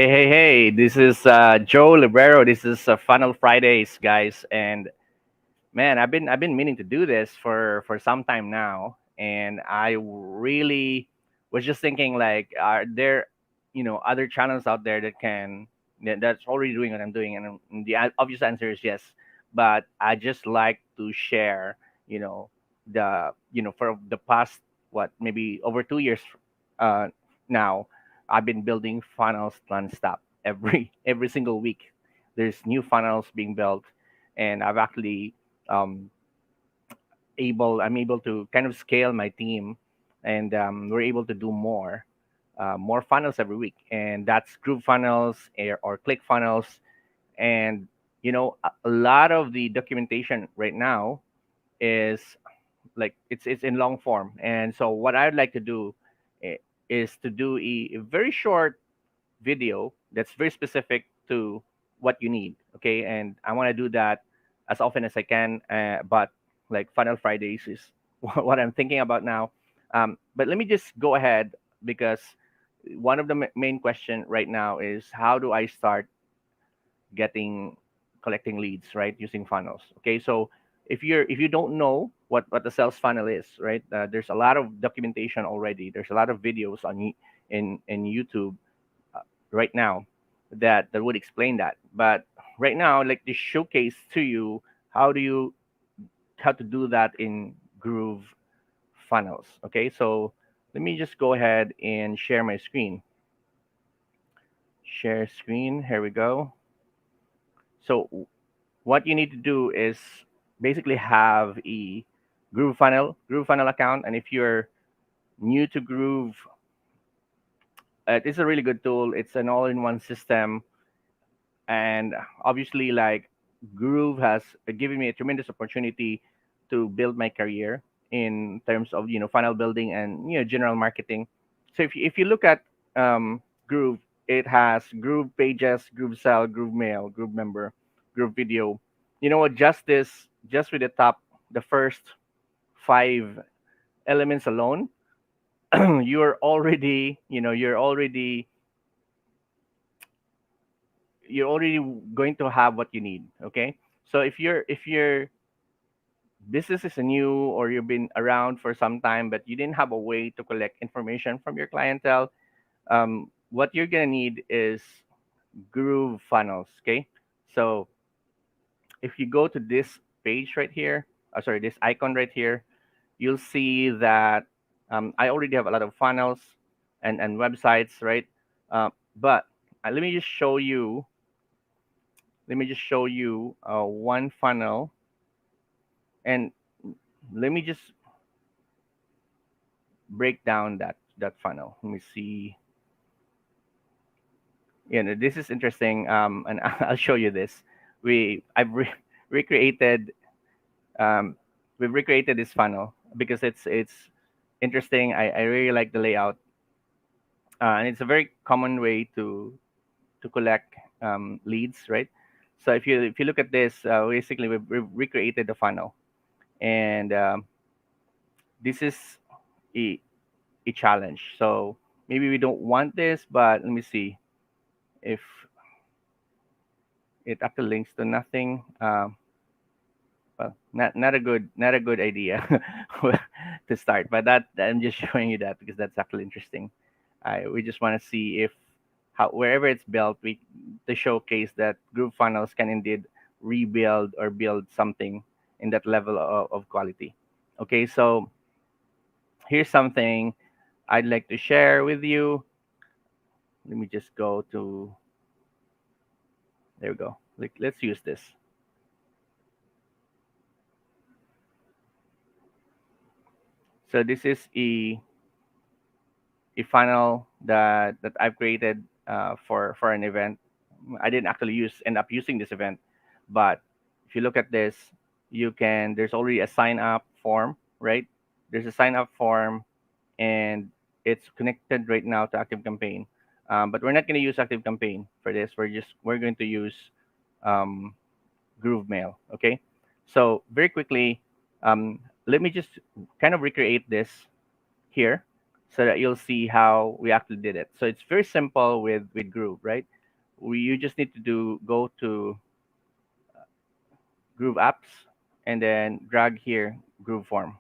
Hey! This is Joe Librero. This is Funnel Fridays, guys. And man, I've been meaning to do this for some time now, and I really was just thinking like, are there, other channels out there that's already doing what I'm doing? And the obvious answer is yes. But I just like to share, you know, for the past what maybe over 2 years uh, now, I've been building funnels nonstop every single week. There's new funnels being built, and um, I'm able to kind of scale my team, and we're able to do more funnels every week, and that's group funnels or click funnels. And a lot of the documentation right now is like it's in long form, and so what I'd like to do i- is to do a very short video that's very specific to what you need. Okay, and I want to do that as often as I can. But like Funnel Fridays is what I'm thinking about now. But let me just go ahead, because one of the main question right now is how do I start getting collecting leads, right, using funnels. Okay, so if you don't know what the sales funnel is, right, there's a lot of documentation already. There's a lot of videos in YouTube right now that would explain that. But right now, like to showcase to you how do you how to do that in Groove Funnels. Okay, so let me just go ahead and share my screen. Share screen. Here we go. So what you need to do is basically have a Groove Funnel account, and if you're new to Groove, it's a really good tool. It's an all-in-one system, and obviously like Groove has given me a tremendous opportunity to build my career in terms of funnel building and general marketing. So if you look at Groove, it has Groove Pages, Groove Sell, Groove Mail, Groove Member, Groove Video. You know what, just with the first five elements alone, you're already going to have what you need. Okay, so if your business is new, or you've been around for some time but you didn't have a way to collect information from your clientele, what you're gonna need is Groove Funnels. Okay, so if you go to this page right here, sorry, this icon right here, you'll see that I already have a lot of funnels and websites, right? But let me just show you. One funnel, and let me just break down that funnel. Let me see. This is interesting, and I'll show you this. Recreated um, we've recreated this funnel because it's interesting. I really like the layout, and it's a very common way to collect leads, right? So if you look at this, basically we've recreated the funnel, and this is a, a challenge. So maybe we don't want this, but let me see if it actually links to nothing. Well, not a good idea to start. But that I'm just showing you that because that's actually interesting. We just want to see if how wherever it's built, we to showcase that group funnels can indeed rebuild or build something in that level of quality. Okay, so here's something I'd like to share with you. Let me just go to there we go. Let's use this. So this is a funnel that I've created for an event. I didn't actually end up using this event, but if you look at this, there's already a sign up form, right? There's a sign up form, and it's connected right now to Active Campaign. But we're not going to use Active Campaign for this. We're going to use um, Groove Mail. Okay, so very quickly, let me just kind of recreate this here. so that you'll see how we actually did it. So it's very simple with Groove, right? You just need to go to Groove apps and then drag here Groove form,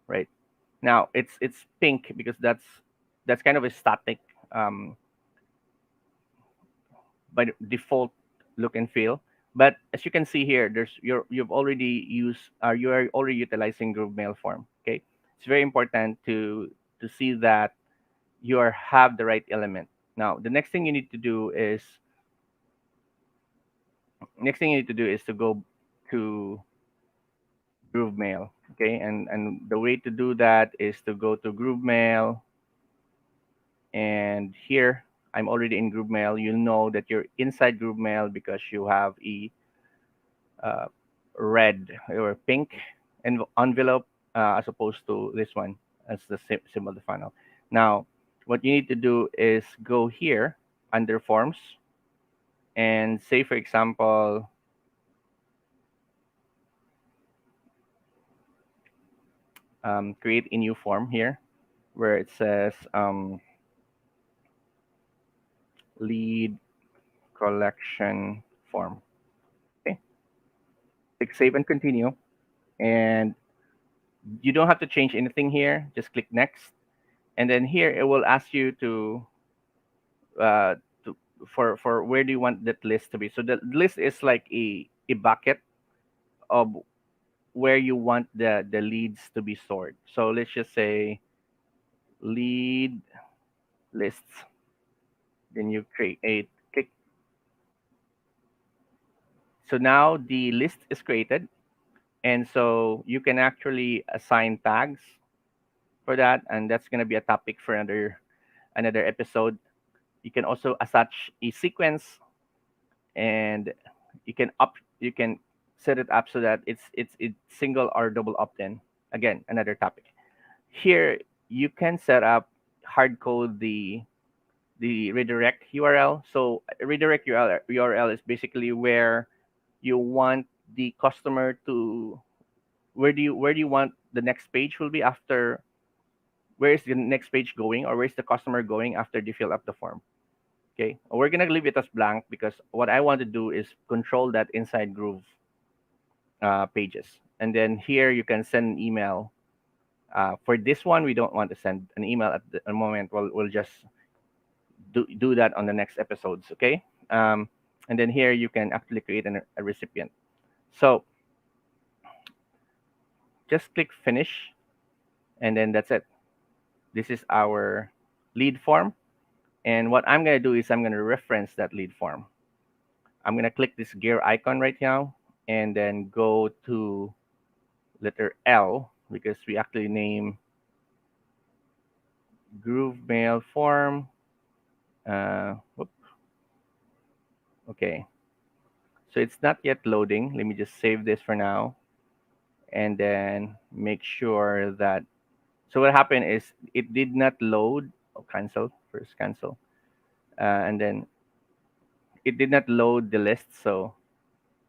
right? Now it's pink because that's kind of a static um, by default look and feel. But as you can see here, you've already used you are already utilizing Groove Mail form. Okay, it's very important to see that you have the right element. Now the next thing you need to do is to go to Groove Mail. Okay, and the way to do that is to go to Groove Mail, and here I'm already in Groove Mail. You'll know that you're inside Groove Mail because you have a uh, red or pink envelope as opposed to this one as the symbol of the funnel. Now, what you need to do is go here under forms and say, for example, create a new form here where it says lead collection form. Okay, click save and continue. And you don't have to change anything here. Just click next. And then here it will ask you uh, to for where do you want that list to be. So the list is like a bucket of where you want the leads to be stored. So let's just say lead lists. Then you create click. So now the list is created, and so you can actually assign tags for that, and that's going to be a topic for another episode. You can also attach a sequence, and you can set it up so that it's single or double opt-in. Again, another topic. Here you can set up hard code the redirect URL. So redirect URL is basically where you want the customer to where do you want the next page will be after, where is the next page going, or where is the customer going after they fill up the form. Okay, we're gonna leave it as blank because what I want to do is control that inside Groove pages. And then here you can send an email. For this one, we don't want to send an email at the moment. We'll just do that on the next episodes. Okay. And then here you can actually create a recipient. So just click finish, and then that's it. This is our lead form. And what I'm gonna do is I'm gonna reference that lead form. I'm gonna click this gear icon right now, and then go to letter L because we actually name Groove Mail form. Whoop, okay, so it's not yet loading. Let me just save this for now, and then make sure that. So what happened is it did not load. Oh, cancel first, cancel, and then it did not load the list. So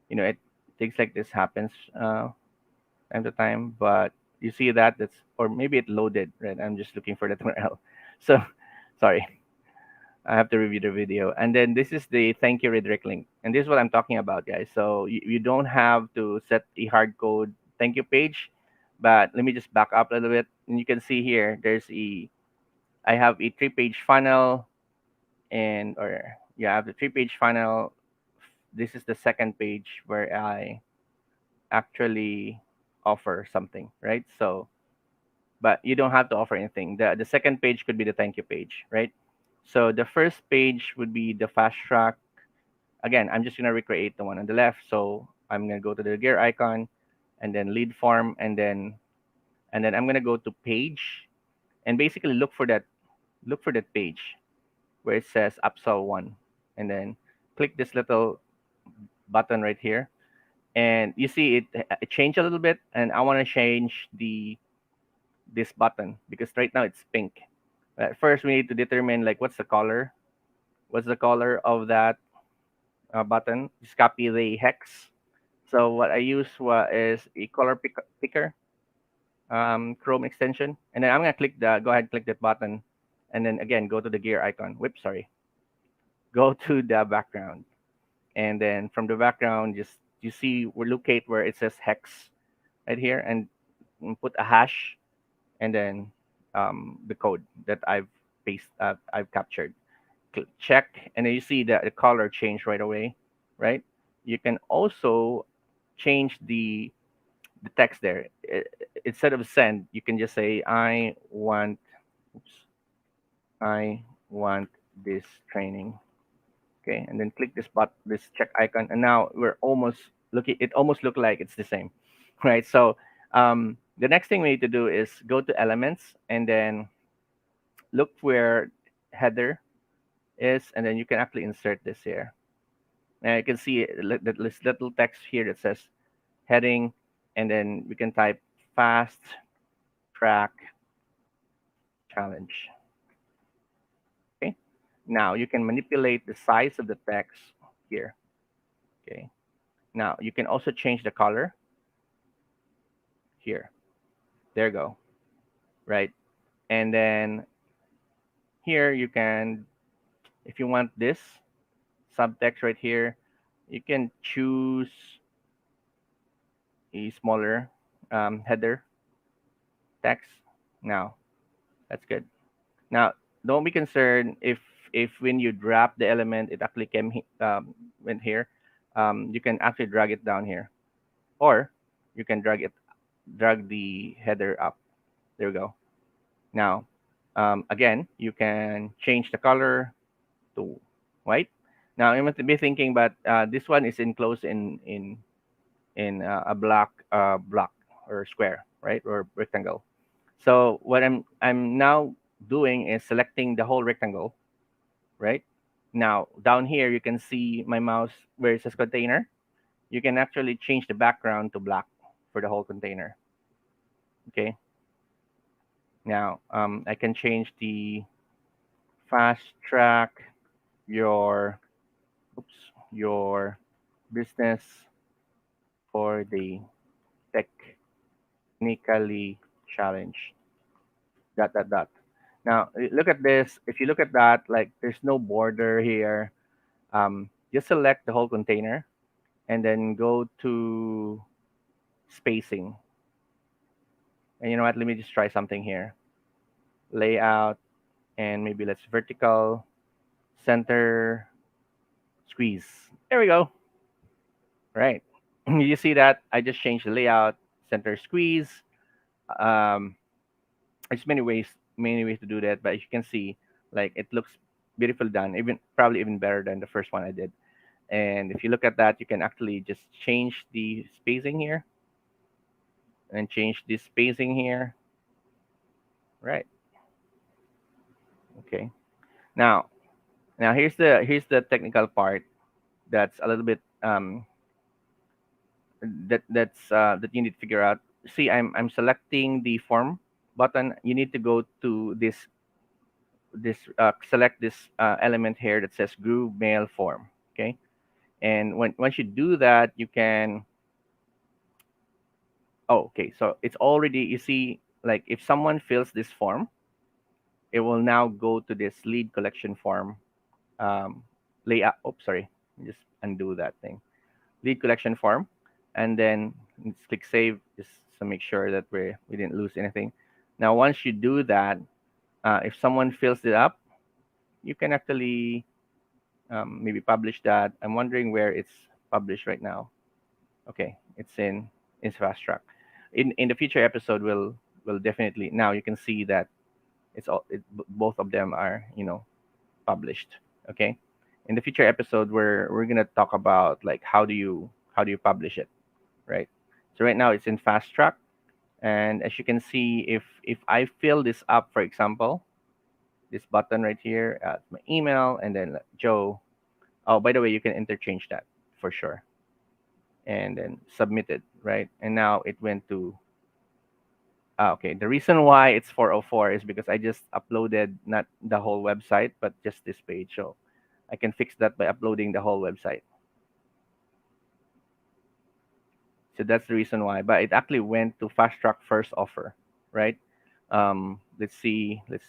it things like this happens time to time. But you see that's, or maybe it loaded. Right, I'm just looking for that URL. So sorry. I have to review the video. And then this is the thank you redirect link. And this is what I'm talking about, guys. So you don't have to set a hard code thank you page. But let me just back up a little bit. And you can see here, I have a 3-page funnel, I have the 3-page funnel. This is the second page where I actually offer something, right? So, but you don't have to offer anything. The second page could be the thank you page, right? So the first page would be the fast track. Again, I'm just gonna recreate the one on the left. So I'm gonna go to the gear icon, and then lead form, and then I'm gonna go to page, and basically look for that page where it says upsell one, and then click this little button right here, and you see it changed a little bit, and I want to change this button because right now it's pink. First, we need to determine like what's the color of that button. Just copy the hex. So what I use is a color picker. Chrome extension, and then I'm gonna click the go ahead click that button, and then again go to the gear icon. Whoops, sorry. Go to the background, and then from the background, just you see we locate where it says hex right here, and put a hash, and then the code that I've captured. Check, and then you see that the color change right away, right? You can also change the text there. Instead of send, you can just say oops, I want this training. Okay, and then click this check icon, and now we're almost looking. It almost look like it's the same, right? So the next thing we need to do is go to elements, and then look where header is, and then you can actually insert this here. And you can see this little text here that says heading, and then we can type fast track challenge. Okay. Now you can manipulate the size of the text here. Okay. Now you can also change the color here. There you go. Right. And then here you can, if you want this subtext right here, you can choose a smaller header text. Now that's good. Now don't be concerned if when you drop the element, it actually went here. You can actually drag it down here, or you can drag the header up. There we go. Now, again, you can change the color to white. Now you must be thinking, but this one is enclosed in a block or square, right, or rectangle. So what I'm now doing is selecting the whole rectangle, right? Now down here you can see my mouse where it says container. You can actually change the background to black for the whole container. Okay. Now I can change the fast track your oops your business for the technically challenged. Dot dot dot. Now look at this. If you look at that, like there's no border here. Just select the whole container and then go to spacing. And you know what? Let me just try something here. Layout, and maybe let's vertical, center, squeeze. There we go. Right. You see that? I just changed the layout, center, squeeze. Um, there's many ways to do that, but as you can see, like it looks beautiful done, even probably even better than the first one I did. And if you look at that, you can actually just change the spacing here and change this spacing here. Right. Okay. Now, here's the technical part that's a little bit that you need to figure out. See, I'm selecting the form button. You need to go to this select this element here that says Groove Mail Form. Okay, and once you do that, you can. Oh, okay. So it's already, you see, like if someone fills this form, it will now go to this lead collection form layout. Oops, sorry. Just undo that thing. Lead collection form, and then let's click save just to make sure that we didn't lose anything. Now, once you do that, if someone fills it up, you can actually maybe publish that. I'm wondering where it's published right now. Okay, it's fast track. In the future episode, we'll definitely, now you can see that both of them are published. Okay, in the future episode, we're gonna talk about like how do you publish it, right? So right now it's in fast track, and as you can see, if I fill this up, for example, this button right here, my email, and then Joe. Oh, by the way, you can interchange that for sure, and then submit it, right? And now it went to. Okay, the reason why it's 404 is because I just uploaded not the whole website, but just this page. So I can fix that by uploading the whole website. So that's the reason why. But it actually went to fast track first offer, right? Let's see. Let's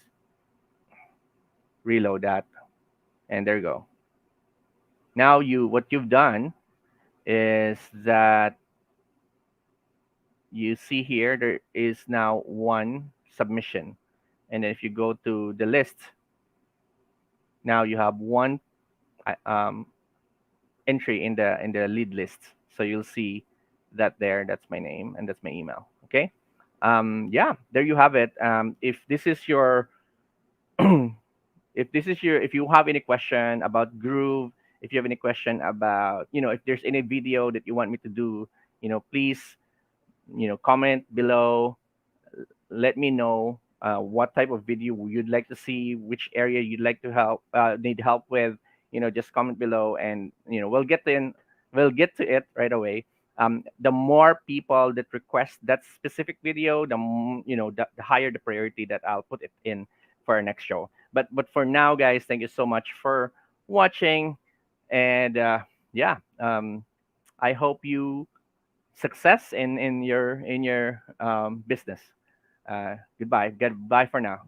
reload that, and there you go. Now what you've done is that you see here there is now one submission, and then if you go to the list, now you have one entry in the lead list. So you'll see that there. That's my name and that's my email. Okay. Yeah, there you have it. If this is your if you have any question about Groove, if you have any question about, if there's any video that you want me to do, please, comment below. Let me know what type of video you'd like to see, which area you'd like to need help with. Just comment below, and we'll get to it right away. The more people that request that specific video, the higher the priority that I'll put it in for our next show. But for now, guys, thank you so much for watching, and yeah, I hope you success in your business. Goodbye. Goodbye for now.